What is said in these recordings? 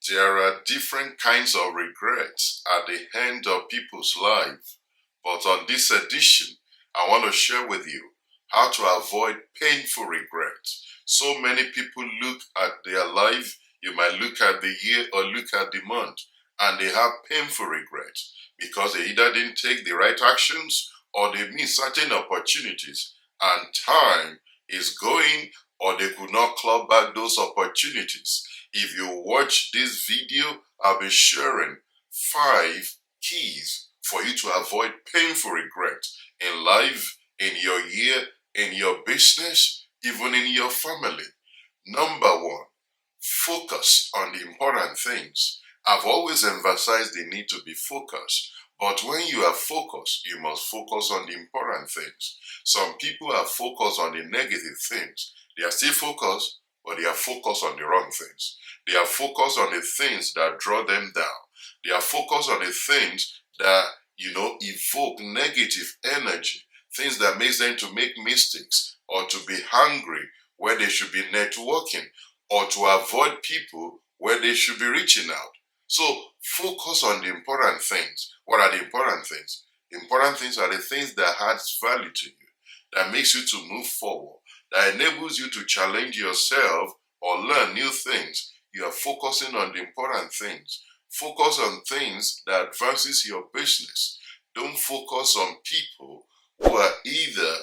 There are different kinds of regrets at the end of people's life, but on this edition, I want to share with you how to avoid painful regrets. So many people look at their life, you might look at the year or look at the month, and they have painful regrets because they either didn't take the right actions or they missed certain opportunities, and time is going or they could not claw back those opportunities. If you watch this video, I'll be sharing 5 keys for you to avoid painful regret in life, in your year, in your business, even in your family. Number 1, focus on the important things. I've always emphasized the need to be focused, but when you are focused, you must focus on the important things. Some people are focused on the negative things. They are still focused, but they are focused on the wrong things. They are focused on the things that draw them down. They are focused on the things that, evoke negative energy, things that makes them to make mistakes or to be hungry where they should be networking or to avoid people where they should be reaching out. So focus on the important things. What are the important things? The important things are the things that adds value to you, that makes you to move forward, that enables you to challenge yourself or learn new things. You are focusing on the important things. Focus on things that advances your business. Don't focus on people who are either,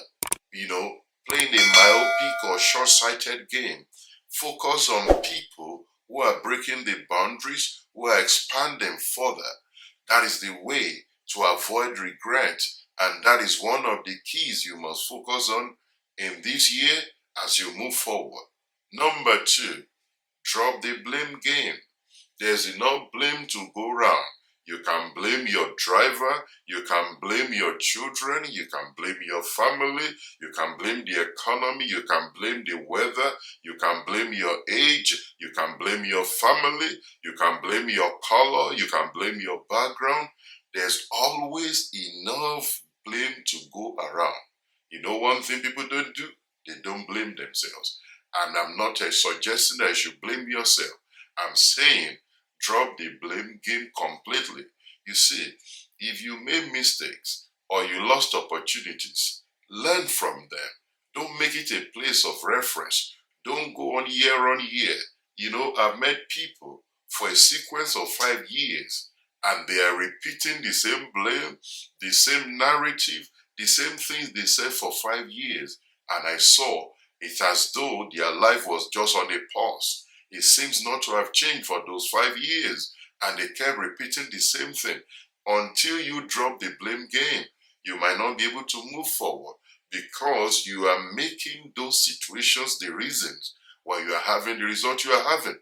playing a myopic or short-sighted game. Focus on people who are breaking the boundaries, who are expanding further. That is the way to avoid regret, and that is one of the keys you must focus on in this year as you move forward. Number 2, drop the blame game. There's enough blame to go round. You can blame your driver, you can blame your children, you can blame your family, you can blame the economy, you can blame the weather, you can blame your age, you can blame your family, you can blame your color, you can blame your background. There's always enough blame to go around. You know one thing people don't do? They don't blame themselves. And I'm not suggesting that you should blame yourself. I'm saying drop the blame game completely. You see, if you made mistakes or you lost opportunities, learn from them. Don't make it a place of reference. Don't go on year. I've met people for a sequence of 5 years and they are repeating the same blame, the same narrative, the same things they said for 5 years. And I saw it as though their life was just on a pause. It seems not to have changed for those 5 years, and they kept repeating the same thing. Until you drop the blame game, you might not be able to move forward because you are making those situations the reasons why you are having the result you are having.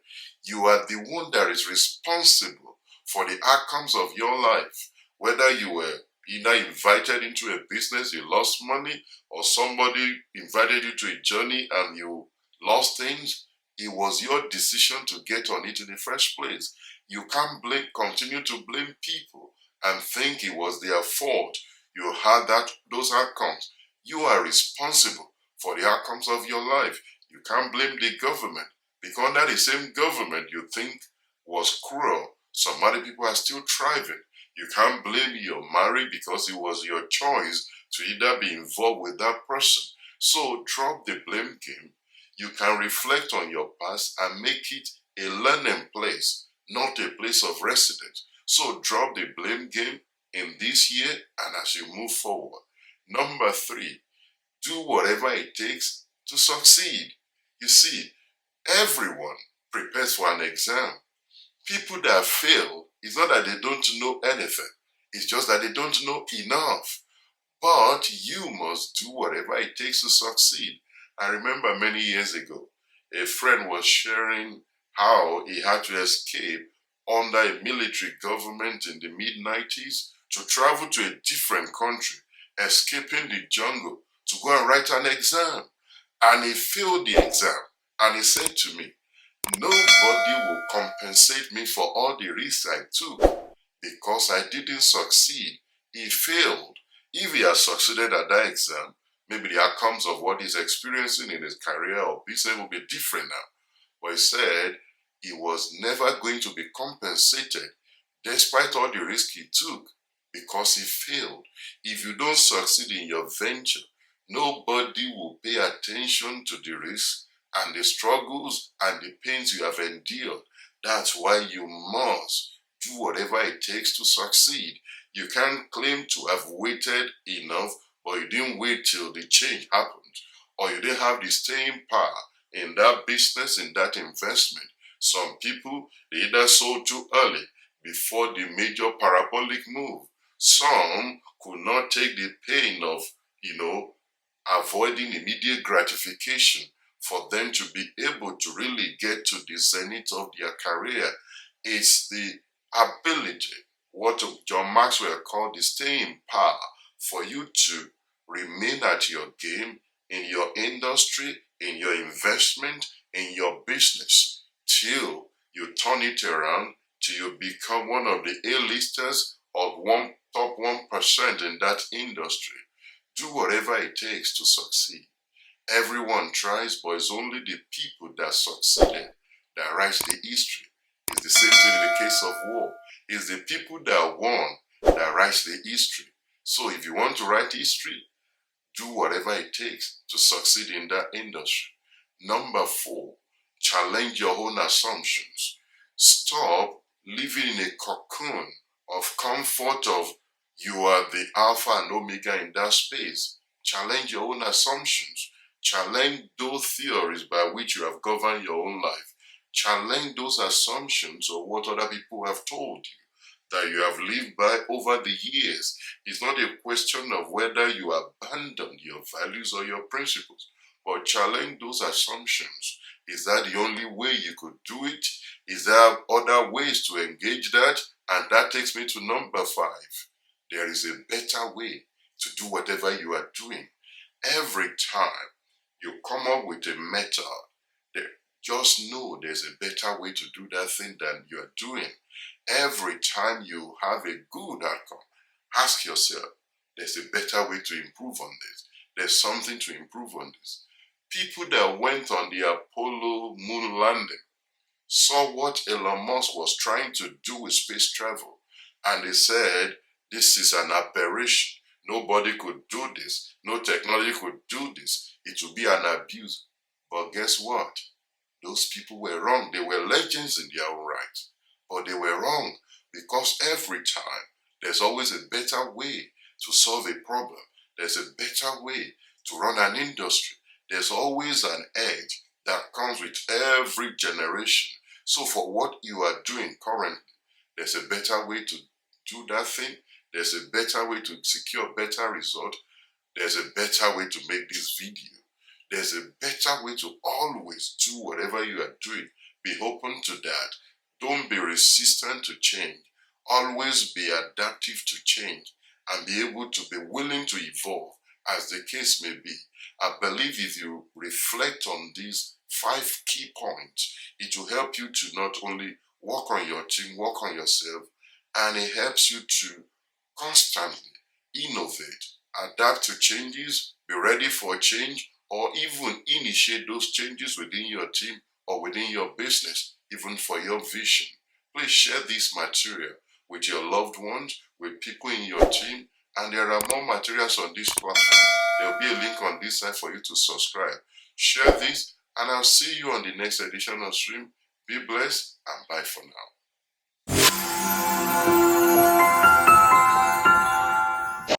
You are the one that is responsible for the outcomes of your life. Whether you were either invited into a business, you lost money, or somebody invited you to a journey and you lost things, it was your decision to get on it in the first place. You can't continue to blame people and think it was their fault you had those outcomes. You are responsible for the outcomes of your life. You can't blame the government because that the same government you think was cruel, some other people are still thriving. You can't blame your marriage because it was your choice to either be involved with that person. So drop the blame game. You can reflect on your past and make it a learning place, not a place of residence. So drop the blame game in this year and as you move forward. Number 3, do whatever it takes to succeed. You see, everyone prepares for an exam. People that fail, it's not that they don't know anything. It's just that they don't know enough. But you must do whatever it takes to succeed. I remember many years ago, a friend was sharing how he had to escape under a military government in the mid-90s to travel to a different country, escaping the jungle to go and write an exam. And he failed the exam. And he said to me, nobody will compensate me for all the risks I took because I didn't succeed. He failed. If he had succeeded at that exam, maybe the outcomes of what he's experiencing in his career or business will be different now. But he said he was never going to be compensated despite all the risk he took because he failed. If you don't succeed in your venture, nobody will pay attention to the risks and the struggles and the pains you have endured. That's why you must do whatever it takes to succeed. You can't claim to have waited enough, but you didn't wait till the change happened, or you didn't have the staying power in that business, in that investment. Some people, they either sold too early before the major parabolic move. Some could not take the pain of, avoiding immediate gratification for them to be able to really get to the zenith of their career. It's the ability, what John Maxwell called the staying power, for you to remain at your game in your industry, in your investment, in your business, till you turn it around, till you become one of the A-listers of one top 1% in that industry. Do whatever it takes to succeed. Everyone tries, but it's only the people that succeeded that write the history. It's the same thing in the case of war. It's the people that won that write the history. So if you want to write history, do whatever it takes to succeed in that industry. Number 4, challenge your own assumptions. Stop living in a cocoon of comfort of you are the alpha and omega in that space. Challenge your own assumptions. Challenge those theories by which you have governed your own life. Challenge those assumptions of what other people have told you that you have lived by over the years. It's not a question of whether you abandoned your values or your principles, but challenge those assumptions. Is that the only way you could do it? Is there other ways to engage that? And that takes me to number 5. There is a better way to do whatever you are doing. Every time you come up with a method, just know there's a better way to do that thing than you're doing. Every time you have a good outcome, ask yourself, there's a better way to improve on this. There's something to improve on this. People that went on the Apollo moon landing saw what Elon Musk was trying to do with space travel, and they said, this is an aberration. Nobody could do this. No technology could do this. It would be an abuse. But guess what? Those people were wrong. They were legends in their own right. But they were wrong, because every time there's always a better way to solve a problem. There's a better way to run an industry. There's always an edge that comes with every generation. So for what you are doing currently, there's a better way to do that thing. There's a better way to secure better result. There's a better way to make this video. There's a better way to always do whatever you are doing. Be open to that. Don't be resistant to change. Always be adaptive to change and be able to be willing to evolve as the case may be. I believe if you reflect on these 5 key points, it will help you to not only work on your team, work on yourself, and it helps you to constantly innovate, adapt to changes, be ready for change, or even initiate those changes within your team or within your business, even for your vision. Please share this material with your loved ones, with people in your team, and there are more materials on this platform. There will be a link on this side for you to subscribe. Share this, and I'll see you on the next edition of Stream. Be blessed, and bye for now.